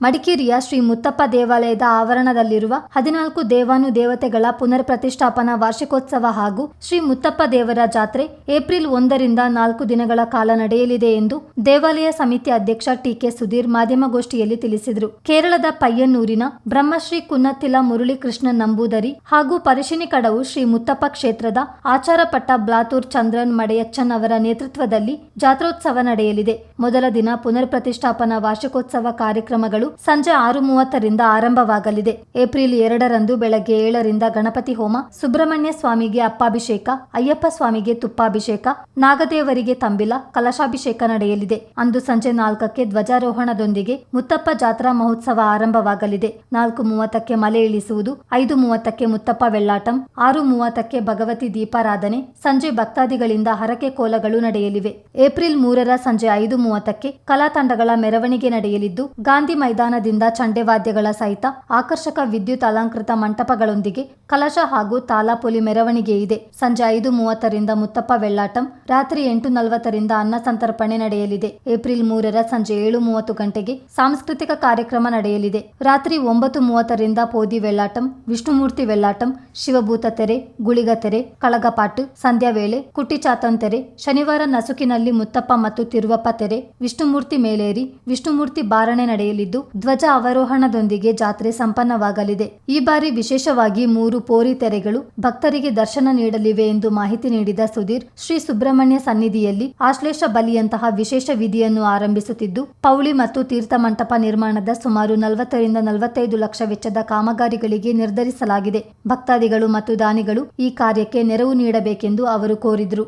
ಮಡಿಕೇರಿಯ ಶ್ರೀ ಮುತ್ತಪ್ಪ ದೇವಾಲಯದ ಆವರಣದಲ್ಲಿರುವ 14 ದೇವಾನುದೇವತೆಗಳ ಪುನರ್ ಪ್ರತಿಷ್ಠಾಪನಾ ವಾರ್ಷಿಕೋತ್ಸವ ಹಾಗೂ ಶ್ರೀ ಮುತ್ತಪ್ಪ ದೇವರ ಜಾತ್ರೆ ಏಪ್ರಿಲ್ 1ರಿಂದ 4 ದಿನಗಳ ಕಾಲ ನಡೆಯಲಿದೆ ಎಂದು ದೇವಾಲಯ ಸಮಿತಿ ಅಧ್ಯಕ್ಷ ಟಿ.ಕೆ. ಸುಧೀರ್ ಮಾಧ್ಯಮಗೋಷ್ಠಿಯಲ್ಲಿ ತಿಳಿಸಿದರು. ಕೇರಳದ ಪಯ್ಯನ್ನೂರಿನ ಬ್ರಹ್ಮಶ್ರೀ ಕುನ್ನತ್ತಿಲ ಮುರಳೀಕೃಷ್ಣನ್ ನಂಬೂದರಿ ಹಾಗೂ ಪರಿಶಿನಿಕಡವು ಶ್ರೀ ಮುತ್ತಪ್ಪ ಕ್ಷೇತ್ರದ ಆಚಾರಪಟ್ಟ ಬ್ಲಾತೂರ್ ಚಂದ್ರನ್ ಮಡೆಯಚ್ಚನ್ ಅವರ ನೇತೃತ್ವದಲ್ಲಿ ಜಾತ್ರೋತ್ಸವ ನಡೆಯಲಿದೆ. ಮೊದಲ ದಿನ ಪುನರ್ ಪ್ರತಿಷ್ಠಾಪನಾ ವಾರ್ಷಿಕೋತ್ಸವ ಕಾರ್ಯಕ್ರಮಗಳು ಸಂಜೆ 6:30ರಿಂದ ಆರಂಭವಾಗಲಿದೆ. ಏಪ್ರಿಲ್ 2ರಂದು ಬೆಳಗ್ಗೆ 7ರಿಂದ ಗಣಪತಿ ಹೋಮ, ಸುಬ್ರಹ್ಮಣ್ಯ ಸ್ವಾಮಿಗೆ ಅಪ್ಪಾಭಿಷೇಕ, ಅಯ್ಯಪ್ಪ ಸ್ವಾಮಿಗೆ ತುಪ್ಪಾಭಿಷೇಕ, ನಾಗದೇವರಿಗೆ ತಂಬಿಲ, ಕಲಶಾಭಿಷೇಕ ನಡೆಯಲಿದೆ. ಅಂದು ಸಂಜೆ 4ಕ್ಕೆ ಧ್ವಜಾರೋಹಣದೊಂದಿಗೆ ಮುತ್ತಪ್ಪ ಜಾತ್ರಾ ಮಹೋತ್ಸವ ಆರಂಭವಾಗಲಿದೆ. 4:30ಕ್ಕೆ ಮಲೆ ಇಳಿಸುವುದು, 5:30ಕ್ಕೆ ಮುತ್ತಪ್ಪ ವೆಳ್ಳಾಟಂ, 6:30ಕ್ಕೆ ಭಗವತಿ ದೀಪಾರಾಧನೆ, ಸಂಜೆ ಭಕ್ತಾದಿಗಳಿಂದ ಹರಕೆ ಕೋಲಗಳು ನಡೆಯಲಿವೆ. ಏಪ್ರಿಲ್ 3ರ ಸಂಜೆ 5:30ಕ್ಕೆ ಕಲಾ ತಂಡಗಳ ಮೆರವಣಿಗೆ ನಡೆಯಲಿದ್ದು, ಗಾಂಧಿ ಮೈದಾನದಿಂದ ಚಂಡೆವಾದ್ಯಗಳ ಸಹಿತ ಆಕರ್ಷಕ ವಿದ್ಯುತ್ ಅಲಂಕೃತ ಮಂಟಪಗಳೊಂದಿಗೆ ಕಲಶ ಹಾಗೂ ತಾಲಾಪೊಲಿ ಮೆರವಣಿಗೆ ಇದೆ. ಸಂಜೆ 5:30ರಿಂದ ಮುತ್ತಪ್ಪ ವೆಳ್ಳಾಟಂ, ರಾತ್ರಿ 8:40ರಿಂದ ಅನ್ನ ಸಂತರ್ಪಣೆ ನಡೆಯಲಿದೆ. ಏಪ್ರಿಲ್ 3ರ ಸಂಜೆ 7:30 ಗಂಟೆಗೆ ಸಾಂಸ್ಕೃತಿಕ ಕಾರ್ಯಕ್ರಮ ನಡೆಯಲಿದೆ. ರಾತ್ರಿ 9:30ರಿಂದ ಪೋದಿ ವೆಳ್ಳಾಟಂ, ವಿಷ್ಣುಮೂರ್ತಿ ವೆಳ್ಳಾಟಂ, ಶಿವಭೂತ ತೆರೆ, ಗುಳಿಗ ತೆರೆ, ಕಳಗಪಾಟು, ಸಂಧ್ಯಾ ವೇಳೆ, ಕುಟ್ಟಿಚಾತನ್ ತೆರೆ, ಶನಿವಾರ ನಸುಕಿನಲ್ಲಿ ಮುತ್ತಪ್ಪ ಮತ್ತು ತಿರುವಪ್ಪ ತೆರೆ, ವಿಷ್ಣುಮೂರ್ತಿ ಮೇಲೇರಿ, ವಿಷ್ಣುಮೂರ್ತಿ ಬಾರಣೆ ನಡೆಯಲಿದ್ದು, ಧ್ವಜ ಅವರೋಹಣದೊಂದಿಗೆ ಜಾತ್ರೆ ಸಂಪನ್ನವಾಗಲಿದೆ. ಈ ಬಾರಿ ವಿಶೇಷವಾಗಿ 3 ಪೋರಿ ತೆರೆಗಳು ಭಕ್ತರಿಗೆ ದರ್ಶನ ನೀಡಲಿವೆ ಎಂದು ಮಾಹಿತಿ ನೀಡಿದ ಸುಧೀರ್, ಶ್ರೀ ಸುಬ್ರಹ್ಮಣ್ಯ ಸನ್ನಿಧಿಯಲ್ಲಿ ಆಶ್ಲೇಷ ಬಲಿಯಂತಹ ವಿಶೇಷ ವಿಧಿಯನ್ನು ಆರಂಭಿಸುತ್ತಿದ್ದು, ಪೌಳಿ ಮತ್ತು ತೀರ್ಥ ಮಂಟಪ ನಿರ್ಮಾಣದ ಸುಮಾರು 40ರಿಂದ 45 ಲಕ್ಷ ವೆಚ್ಚದ ಕಾಮಗಾರಿಗಳಿಗೆ ನಿರ್ಧರಿಸಲಾಗಿದೆ. ಭಕ್ತಾದಿಗಳು ಮತ್ತು ದಾನಿಗಳು ಈ ಕಾರ್ಯಕ್ಕೆ ನೆರವು ನೀಡಬೇಕೆಂದು ಅವರು ಕೋರಿದರು.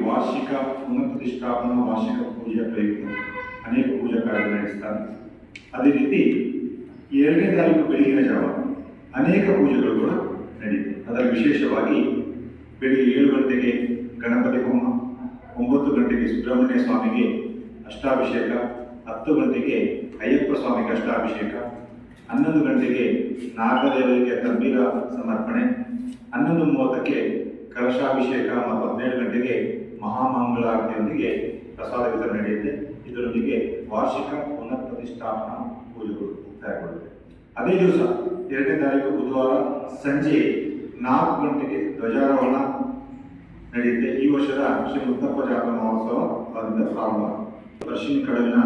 ವಾರ್ಷಿಕ ಪುನಃಪ್ರತಿಷ್ಠಾಪನಾ ವಾರ್ಷಿಕ ಪೂಜೆಯ ಪ್ರಯುಕ್ತ ಅನೇಕ ಪೂಜಾ ಕಾರ್ಯ ನಡೆಸ್ತಾರೆ. ಅದೇ ರೀತಿ 2ನೇ ತಾರೀಕು ಬೆಳಗಿನ ಜಾವ ಅನೇಕ ಪೂಜೆಗಳು ಕೂಡ ನಡೆಯುತ್ತೆ. ಅದರ ವಿಶೇಷವಾಗಿ ಬೆಳಿಗ್ಗೆ 7 ಗಂಟೆಗೆ ಗಣಪತಿ ಹೋಮ, 9 ಗಂಟೆಗೆ ಸುಬ್ರಹ್ಮಣ್ಯ ಸ್ವಾಮಿಗೆ ಅಷ್ಟಾಭಿಷೇಕ, 10 ಗಂಟೆಗೆ ಅಯ್ಯಪ್ಪ ಸ್ವಾಮಿಗೆ ಅಷ್ಟಾಭಿಷೇಕ, 11 ಗಂಟೆಗೆ ನಾಗದೇವರಿಗೆ ತಂಬಿಲ ಸಮರ್ಪಣೆ, 11:30ಕ್ಕೆ ಕಲಶಾಭಿಷೇಕ ಮತ್ತು 12 ಗಂಟೆಗೆ ಮಹಾಮಂಗಳಾರತಿಯೊಂದಿಗೆ ಪ್ರಸಾದ ವಿತರಣೆ ನಡೆಯುತ್ತೆ. ಇದರೊಂದಿಗೆ ವಾರ್ಷಿಕ ಪುನರ್ ಪ್ರತಿಷ್ಠಾಪನಾ ಪೂಜೆಗಳು ಮುಕ್ತಾಯಗೊಳ್ಳುತ್ತೆ. ಅದೇ ದಿವಸ 2ನೇ ತಾರೀಕು ಬುಧವಾರ ಸಂಜೆ 4 ಗಂಟೆಗೆ ಧ್ವಜಾರೋಹಣ ನಡೆಯುತ್ತೆ. ಈ ವರ್ಷದ ಶ್ರೀ ಮುತ್ತಪ್ಪ ಜಾತ್ರಾ ಮಹೋತ್ಸವ ಅದರಿಂದ ಪ್ರಾರಂಭ. ಪರಿಶಿನಿಕಡವಿನ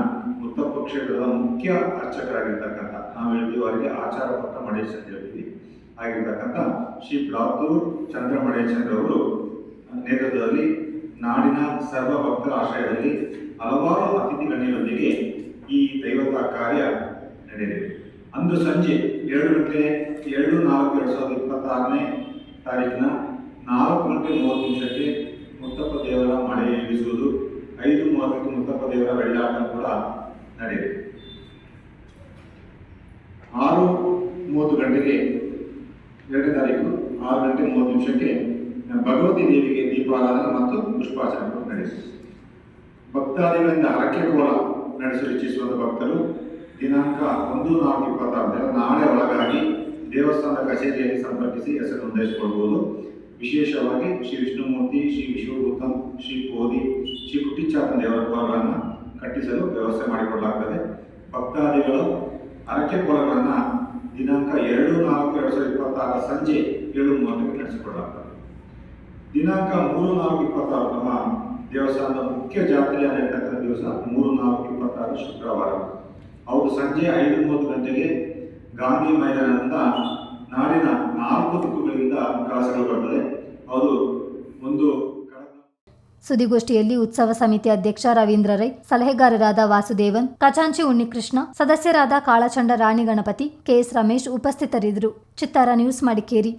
ಮುತ್ತಪ್ಪ ಕ್ಷೇತ್ರದ ಮುಖ್ಯ ಅರ್ಚಕರಾಗಿರ್ತಕ್ಕಂಥ, ನಾವು ಹೇಳ್ತೀವಿ ಅವರಿಗೆ ಆಚಾರಪಟ್ಟ ಮಡೇಶ್ ಅಂತ ಹೇಳ್ತೀವಿ, ಆಗಿರ್ತಕ್ಕಂಥ ಶ್ರೀ ಬ್ಲಾತೂರ್ ಚಂದ್ರ ಮಡೇಶನ್ ಅವರು ನೇತೃತ್ವದಲ್ಲಿ ನಾಡಿನ ಸರ್ವ ಭಕ್ತರ ಆಶ್ರಯದಲ್ಲಿ ಹಲವಾರು ಅತಿಥಿ ಗಣ್ಯರೊಂದಿಗೆ ಈ ದೈವತ ಕಾರ್ಯ ನಡೆಯಲಿದೆ. ಅಂದು ಸಂಜೆ 2:4/2026ನೇ ತಾರೀಕಿನ 4:30 ಮುತ್ತಪ್ಪ ದೇವರ ಮಳೆ ಇಳಿಸುವುದು, 5:30ಕ್ಕೆ ಮುತ್ತಪ್ಪ ದೇವರ ವೆಳ್ಳಾಟ ಕೂಡ ನಡೆಯಿದೆ. 6:30 ಗಂಟೆಗೆ 2ನೇ ತಾರೀಕು 6:30 ಭಗವತಿ ದೇವಿಗೆ ದೀಪಾರಾಧನೆ ಮತ್ತು ಪುಷ್ಪಾರ್ಚನೆ ನಡೆಯಿತು. ಭಕ್ತಾದಿಗಳಿಂದ ಹರಕೆ ಕೋಲ ನಡೆಸಲು ಇಚ್ಛಿಸುವ ಭಕ್ತರು ದಿನಾಂಕ 1/4/26 ನಾಳೆ ಒಳಗಾಗಿ ದೇವಸ್ಥಾನದ ಕಚೇರಿಯಲ್ಲಿ ಸಂಪರ್ಕಿಸಿ ಹೆಸರು ನೋಂದಾಯಿಸಿಕೊಳ್ಳಬಹುದು. ವಿಶೇಷವಾಗಿ ಶ್ರೀ ವಿಷ್ಣುಮೂರ್ತಿ, ಶ್ರೀ ವಿಶ್ವಭೂತಂ, ಶ್ರೀ ಪೋದಿ, ಶ್ರೀ ಕುಟ್ಟಿಚಾತನ್ ದೇವರುಗಳನ್ನು ಕಟ್ಟಿಸಲು ವ್ಯವಸ್ಥೆ ಮಾಡಿಕೊಳ್ಳಲಾಗುತ್ತದೆ. ಭಕ್ತಾದಿಗಳು ಹರಕೆ ಕೋಲಗಳನ್ನು ದಿನಾಂಕ 2/4/2026 ಸಂಜೆ 7:30ಕ್ಕೆ ನಡೆಸಿಕೊಳ್ಳಲಾಗುತ್ತದೆ. ದಿನಾಂಕ 3/4/26 ನಮ್ಮ ದೇವಸ್ಥಾನದ ಮುಖ್ಯ ಜಾತ್ರೆಯ ನಡೆಯತಕ್ಕಂಥ ದಿವಸ 3/4/26 ಶುಕ್ರವಾರ. ಅವರು ಸಂಜೆ 5:30 ಗಂಟೆಗೆ ಗಾಂಧಿ ಮೈದಾನದಿಂದ ನಾಡಿನ 4 ದಿಕ್ಕುಗಳಿಂದ ಕಳಸಗಳು ಬರ್ತದೆ. ಅದು ಒಂದು ಸುದ್ದಿಗೋಷ್ಠಿಯಲ್ಲಿ ಉತ್ಸವ ಸಮಿತಿ ಅಧ್ಯಕ್ಷ ರವೀಂದ್ರ ರೈ, ಸಲಹೆಗಾರರಾದ ವಾಸುದೇವನ್, ಖಜಾಂಚಿ ಉನ್ನಿಕೃಷ್ಣ, ಸದಸ್ಯರಾದ ಕಾಳಚಂಡ ರಾಣಿ ಗಣಪತಿ, ಕೆಎಸ್ ರಮೇಶ್ ಉಪಸ್ಥಿತರಿದ್ದರು. ಚಿತ್ತಾರ ನ್ಯೂಸ್, ಮಡಿಕೇರಿ.